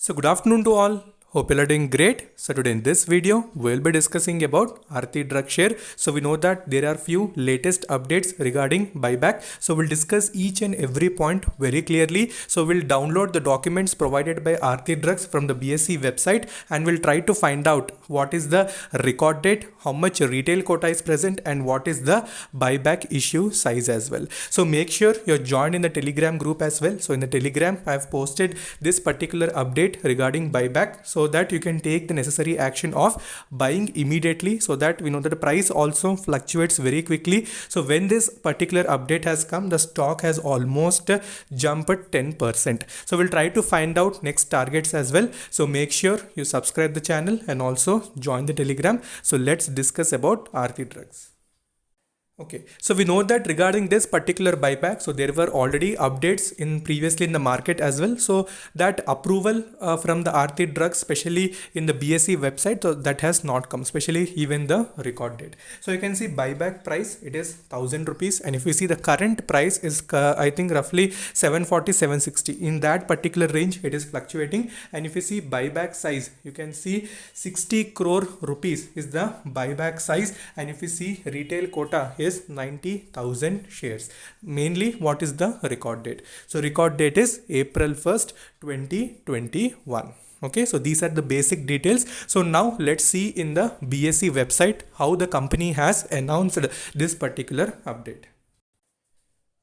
So good afternoon to all. Hope you are doing great. So today in this video, we'll be discussing about Aarti Drug Share. So we know that there are few latest updates regarding buyback. So we'll discuss each and every point very clearly. So we'll download the documents provided by Aarti Drugs from the BSE website and we'll try to find out what is the record date, how much retail quota is present and what is the buyback issue size as well. So make sure you're joined in the Telegram group as well. So in the Telegram, I've posted this particular update regarding buyback so that you can take the necessary action of buying immediately, so that we know that the price also fluctuates very quickly. So when this particular update has come, the stock has almost jumped 10%. So we'll try to find out next targets as well. So make sure you subscribe the channel and also join the Telegram. So let's discuss about Aarti Drugs. Okay, so we know that regarding this particular buyback, so there were already updates previously in the market as well. So that approval from the Aarti Drugs, especially in the BSE website, so that has not come, especially even the record date. So you can see buyback price, it is 1000 rupees, and if you see the current price is I think roughly 740, 760. In that particular range, it is fluctuating. And if you see buyback size, you can see 60 crore rupees is the buyback size, and if you see retail quota is 90,000 shares. Mainly what is the record date? So record date is April 1st 2021. Okay, so these are the basic details. So now let's see in the BSE website how the company has announced this particular update.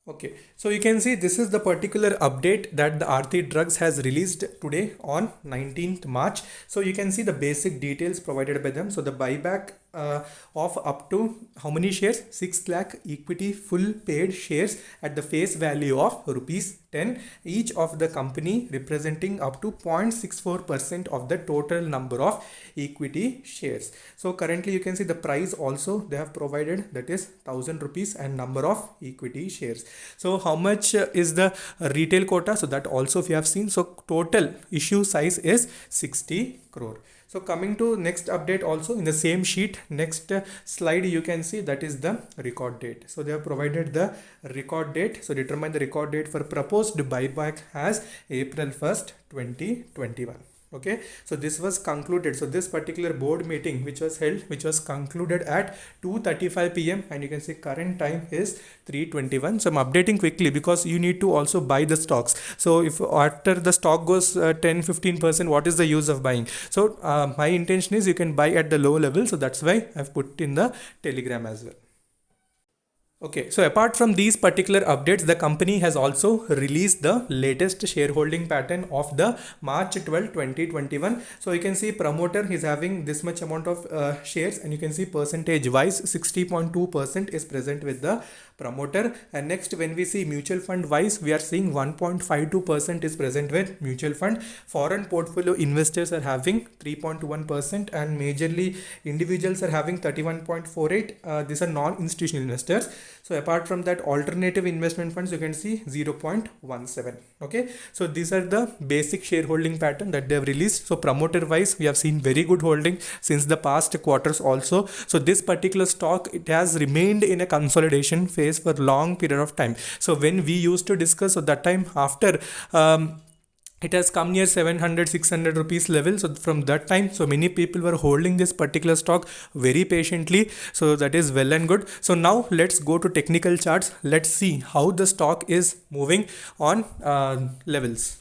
Okay, so you can see this is the particular update that the Aarti Drugs has released today on 19th March. So you can see the basic details provided by them. So the buyback of up to how many shares? 6 lakh equity full paid shares at the face value of rupees 10 each of the company, representing up to 0.64% of the total number of equity shares. So currently you can see the price also they have provided, that is 1000 rupees, and number of equity shares. So how much is the retail quota? So that also if you have seen, so total issue size is 60 crore. So coming to next update, also in the same sheet, next slide you can see that is the record date. So they have provided the record date. So determine the record date for proposed buyback as April 1st 2021. Okay, so this was concluded. So this particular board meeting which was held, which was concluded at 2:35 p.m. and you can see current time is 3:21. So I'm updating quickly because you need to also buy the stocks. So if after the stock goes 10-15%, what is the use of buying? So my intention is you can buy at the low level. So that's why I've put in the Telegram as well. Okay, so apart from these particular updates, the company has also released the latest shareholding pattern of the March 12, 2021. So you can see promoter is having this much amount of shares, and you can see percentage wise 60.2% is present with the promoter. And next, when we see mutual fund wise, we are seeing 1.52% is present with mutual fund. Foreign portfolio investors are having 3.1%, and majorly individuals are having 31.48. These are non-institutional investors. So apart from that, alternative investment funds, you can see 0.17. Okay, so these are the basic shareholding pattern that they have released. So promoter wise, we have seen very good holding since the past quarters also. So this particular stock, it has remained in a consolidation phase for long period of time. So when we used to discuss at that time, after it has come near 700-600 rupees level. So from that time, so many people were holding this particular stock very patiently. So that is well and good. So now let's go to technical charts. Let's see how the stock is moving on levels.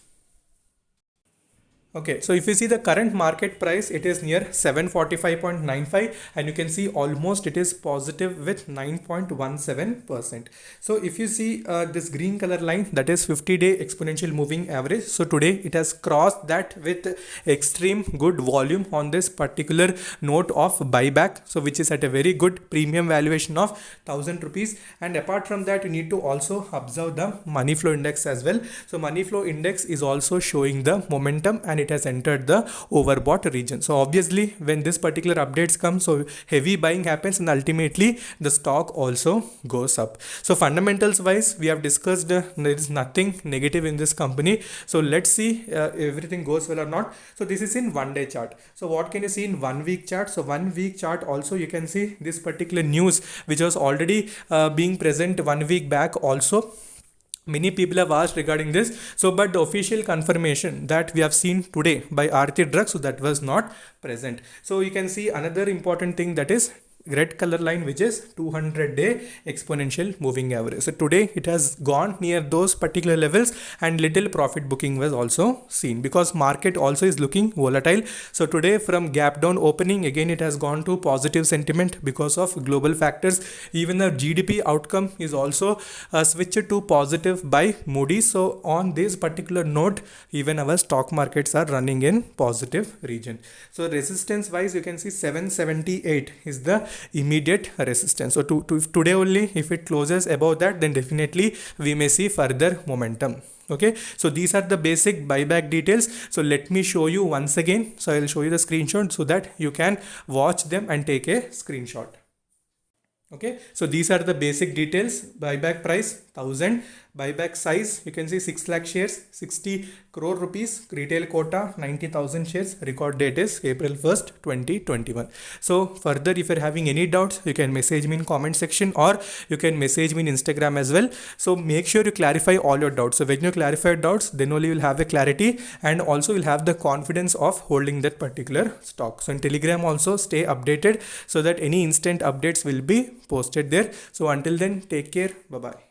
Okay, so if you see the current market price, it is near 745.95, and you can see almost it is positive with 9.17%. So if you see this green color line, that is 50-day exponential moving average. So today it has crossed that with extreme good volume on this particular note of buyback, so which is at a very good premium valuation of 1000 rupees. And apart from that, you need to also observe the money flow index as well. So money flow index is also showing the momentum, and it has entered the overbought region. So obviously when this particular updates come, so heavy buying happens and ultimately the stock also goes up. So fundamentals wise, we have discussed there is nothing negative in this company. So let's see everything goes well or not. So this is in 1 day chart. So what can you see in 1 week chart? So 1 week chart also you can see this particular news which was already being present 1 week back also. Many people have asked regarding this. So but the official confirmation that we have seen today by Aarti Drugs, so that was not present. So you can see another important thing, that is red color line, which is 200-day exponential moving average. So today it has gone near those particular levels, and little profit booking was also seen because market also is looking volatile. So today from gap down opening, again it has gone to positive sentiment because of global factors. Even the GDP outcome is also switched to positive by Moody's. So on this particular note, even our stock markets are running in positive region. So resistance wise, you can see 778 is the immediate resistance. So today only, if it closes above that, then definitely we may see further momentum. Okay, so these are the basic buyback details. So let me show you once again. So I will show you the screenshot so that you can watch them and take a screenshot. Okay, so these are the basic details. Buyback price 1000, buyback size, you can see 6 lakh shares, 60 crore rupees, retail quota 90,000 shares, record date is April 1st 2021. So further, if you're having any doubts, you can message me in comment section, or you can message me in Instagram as well. So make sure you clarify all your doubts. So when you clarify doubts, then only you'll have the clarity, and also you'll have the confidence of holding that particular stock. So in Telegram also stay updated so that any instant updates will be posted there. So until then, take care. Bye bye.